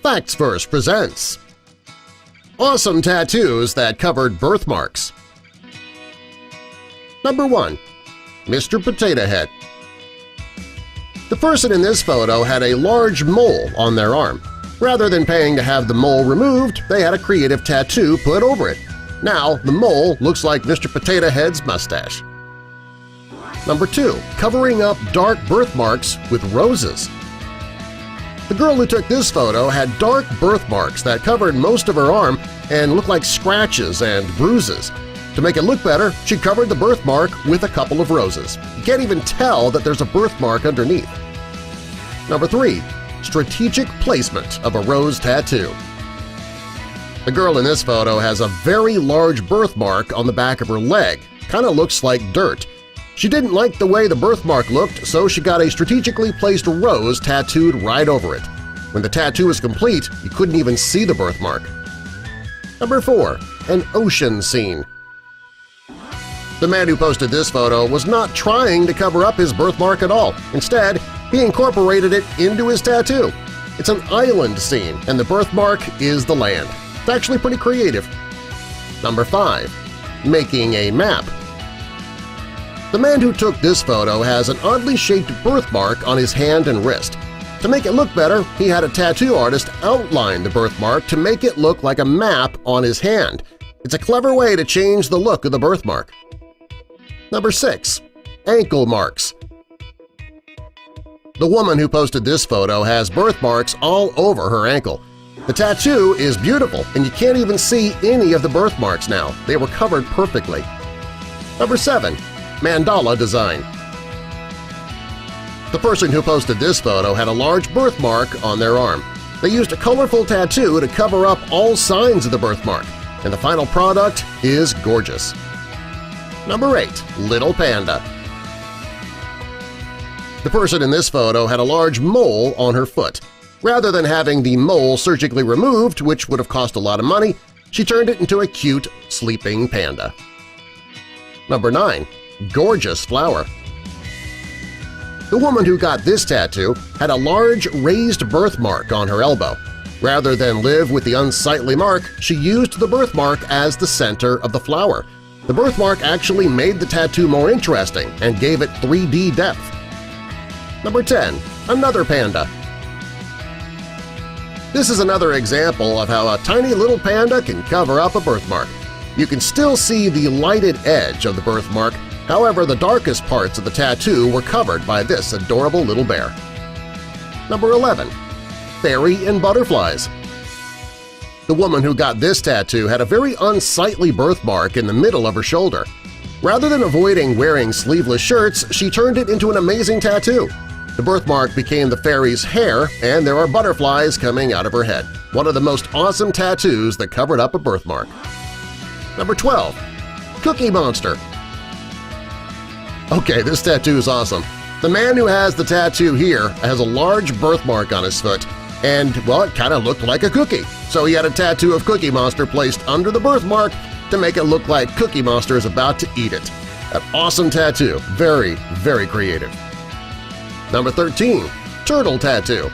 Facts Verse presents Awesome Tattoos That Covered Birthmarks. Number 1. Mr. Potato Head. The person in this photo had a large mole on their arm. Rather than paying to have the mole removed, they had a creative tattoo put over it. Now the mole looks like Mr. Potato Head's mustache. Number 2. Covering up dark birthmarks with roses. The girl who took this photo had dark birthmarks that covered most of her arm and looked like scratches and bruises. To make it look better, she covered the birthmark with a couple of roses. You can't even tell that there's a birthmark underneath. Number 3. Strategic placement of a rose tattoo. The girl in this photo has a very large birthmark on the back of her leg. Kinda looks like dirt. She didn't like the way the birthmark looked, so she got a strategically placed rose tattooed right over it. When the tattoo was complete, you couldn't even see the birthmark. Number 4. An ocean scene. The man who posted this photo was not trying to cover up his birthmark at all. Instead, he incorporated it into his tattoo. It's an island scene, and the birthmark is the land. It's actually pretty creative. Number 5. Making a map. The man who took this photo has an oddly shaped birthmark on his hand and wrist. To make it look better, he had a tattoo artist outline the birthmark to make it look like a map on his hand. It's a clever way to change the look of the birthmark. Number 6. Ankle marks. The woman who posted this photo has birthmarks all over her ankle. The tattoo is beautiful, and you can't even see any of the birthmarks now. They were covered perfectly. Number 7. Mandala design. The person who posted this photo had a large birthmark on their arm. They used a colorful tattoo to cover up all signs of the birthmark, and the final product is gorgeous. Number 8. Little Panda. The person in this photo had a large mole on her foot. Rather than having the mole surgically removed, which would have cost a lot of money, she turned it into a cute, sleeping panda. Number 9. Gorgeous flower. The woman who got this tattoo had a large raised birthmark on her elbow. Rather than live with the unsightly mark, she used the birthmark as the center of the flower. The birthmark actually made the tattoo more interesting and gave it 3D depth. Number 10. Another panda. This is another example of how a tiny little panda can cover up a birthmark. You can still see the lighted edge of the birthmark, however the darkest parts of the tattoo were covered by this adorable little bear. Number 11. Fairy and butterflies. The woman who got this tattoo had a very unsightly birthmark in the middle of her shoulder. Rather than avoiding wearing sleeveless shirts, she turned it into an amazing tattoo. The birthmark became the fairy's hair, and there are butterflies coming out of her head. One of the most awesome tattoos that covered up a birthmark. Number 12. Cookie Monster. Okay, this tattoo is awesome. The man who has the tattoo here has a large birthmark on his foot, and, well, it kind of looked like a cookie. So he had a tattoo of Cookie Monster placed under the birthmark to make it look like Cookie Monster is about to eat it. An awesome tattoo. Very, very creative. Number 13. Turtle tattoo.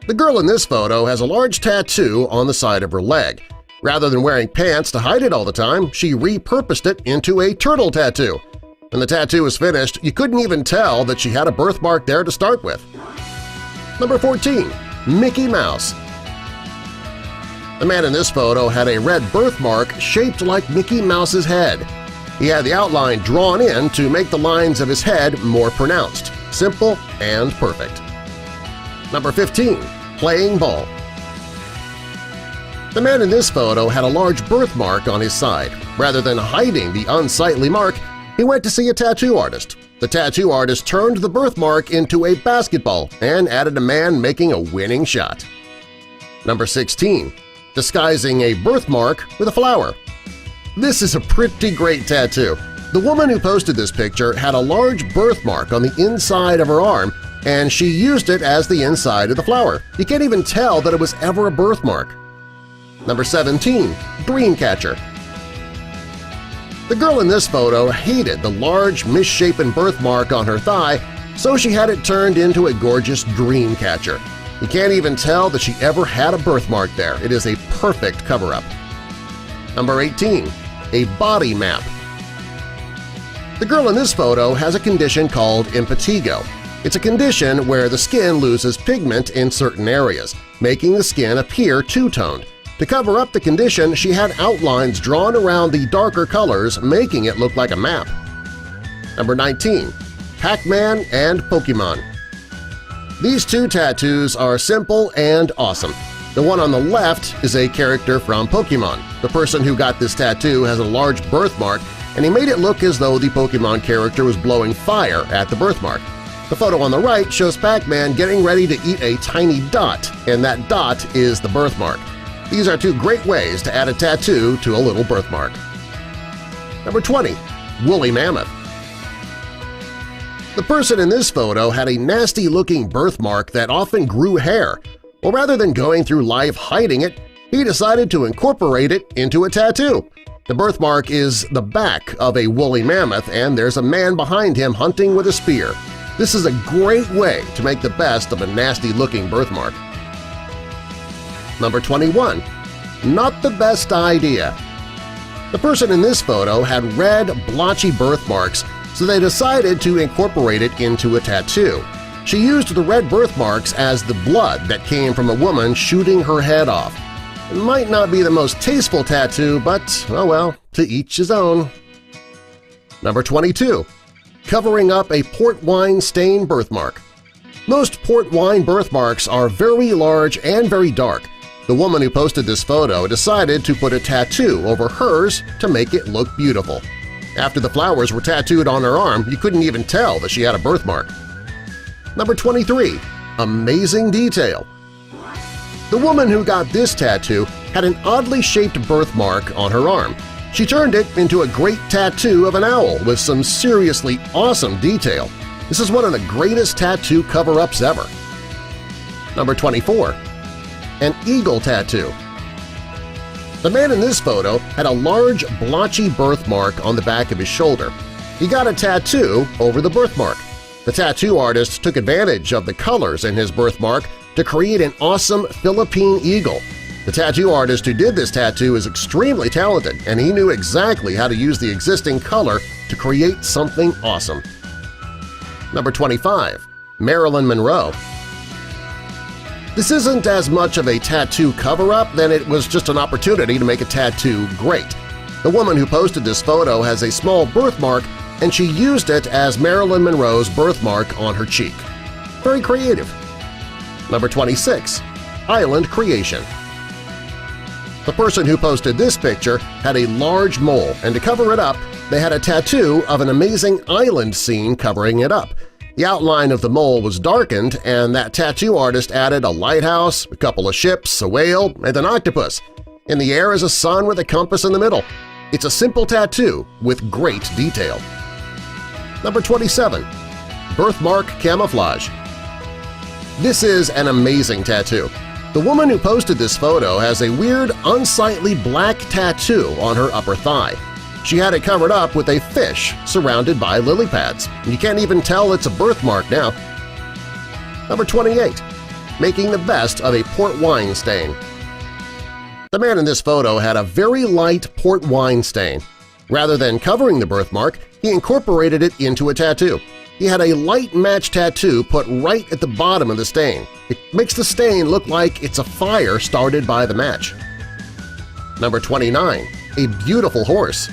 The girl in this photo has a large tattoo on the side of her leg. Rather than wearing pants to hide it all the time, she repurposed it into a turtle tattoo. When the tattoo was finished, you couldn't even tell that she had a birthmark there to start with. Number 14. Mickey Mouse. The man in this photo had a red birthmark shaped like Mickey Mouse's head. He had the outline drawn in to make the lines of his head more pronounced, simple and perfect. Number 15. Playing ball. The man in this photo had a large birthmark on his side. Rather than hiding the unsightly mark, he went to see a tattoo artist. The tattoo artist turned the birthmark into a basketball and added a man making a winning shot. Number 16. Disguising a birthmark with a flower. This is a pretty great tattoo. The woman who posted this picture had a large birthmark on the inside of her arm, and she used it as the inside of the flower. You can't even tell that it was ever a birthmark. Number 17. Dreamcatcher. The girl in this photo hated the large, misshapen birthmark on her thigh, so she had it turned into a gorgeous dream catcher. You can't even tell that she ever had a birthmark there. It is a perfect cover-up. Number 18. A body map. The girl in this photo has a condition called impetigo. It's a condition where the skin loses pigment in certain areas, making the skin appear two-toned. To cover up the condition, she had outlines drawn around the darker colors, making it look like a map. Number 19. Pac-Man and Pokemon. These two tattoos are simple and awesome. The one on the left is a character from Pokemon. The person who got this tattoo has a large birthmark, and he made it look as though the Pokemon character was blowing fire at the birthmark. The photo on the right shows Pac-Man getting ready to eat a tiny dot, and that dot is the birthmark. These are two great ways to add a tattoo to a little birthmark. Number 20. Woolly Mammoth. The person in this photo had a nasty-looking birthmark that often grew hair. Well, rather than going through life hiding it, he decided to incorporate it into a tattoo. The birthmark is the back of a woolly mammoth, and there's a man behind him hunting with a spear. This is a great way to make the best of a nasty-looking birthmark. Number 21. Not the best idea. The person in this photo had red, blotchy birthmarks, so they decided to incorporate it into a tattoo. She used the red birthmarks as the blood that came from a woman shooting her head off. It might not be the most tasteful tattoo, but oh well, to each his own. Number 22. Covering up a port wine stain birthmark. Most port wine birthmarks are very large and very dark. The woman who posted this photo decided to put a tattoo over hers to make it look beautiful. After the flowers were tattooed on her arm, you couldn't even tell that she had a birthmark. Number 23. Amazing detail. The woman who got this tattoo had an oddly shaped birthmark on her arm. She turned it into a great tattoo of an owl with some seriously awesome detail. This is one of the greatest tattoo cover-ups ever. Number 24. An eagle tattoo. The man in this photo had a large, blotchy birthmark on the back of his shoulder. He got a tattoo over the birthmark. The tattoo artist took advantage of the colors in his birthmark to create an awesome Philippine eagle. The tattoo artist who did this tattoo is extremely talented, and he knew exactly how to use the existing color to create something awesome. Number 25. Marilyn Monroe. This isn't as much of a tattoo cover-up than it was just an opportunity to make a tattoo great. The woman who posted this photo has a small birthmark, and she used it as Marilyn Monroe's birthmark on her cheek. Very creative. Number 26. Island Creation. The person who posted this picture had a large mole, and to cover it up, they had a tattoo of an amazing island scene covering it up. The outline of the mole was darkened, and that tattoo artist added a lighthouse, a couple of ships, a whale, and an octopus. In the air is a sun with a compass in the middle. It's a simple tattoo with great detail. Number 27. Birthmark Camouflage. This is an amazing tattoo. The woman who posted this photo has a weird, unsightly black tattoo on her upper thigh. She had it covered up with a fish surrounded by lily pads. You can't even tell it's a birthmark now. Number 28. Making the best of a port wine stain. The man in this photo had a very light port wine stain. Rather than covering the birthmark, he incorporated it into a tattoo. He had a light match tattoo put right at the bottom of the stain. It makes the stain look like it's a fire started by the match. Number 29. A beautiful horse.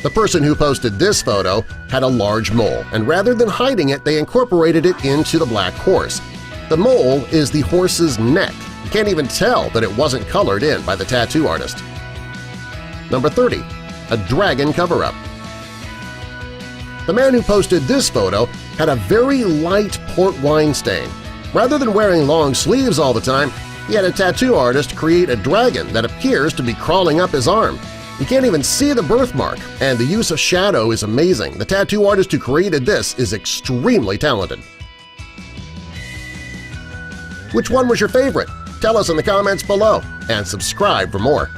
The person who posted this photo had a large mole, and rather than hiding it, they incorporated it into the black horse. The mole is the horse's neck. You can't even tell that it wasn't colored in by the tattoo artist. Number 30. A dragon cover-up. The man who posted this photo had a very light port wine stain. Rather than wearing long sleeves all the time, he had a tattoo artist create a dragon that appears to be crawling up his arm. You can't even see the birthmark, and the use of shadow is amazing. The tattoo artist who created this is extremely talented. Which one was your favorite? Tell us in the comments below, and subscribe for more.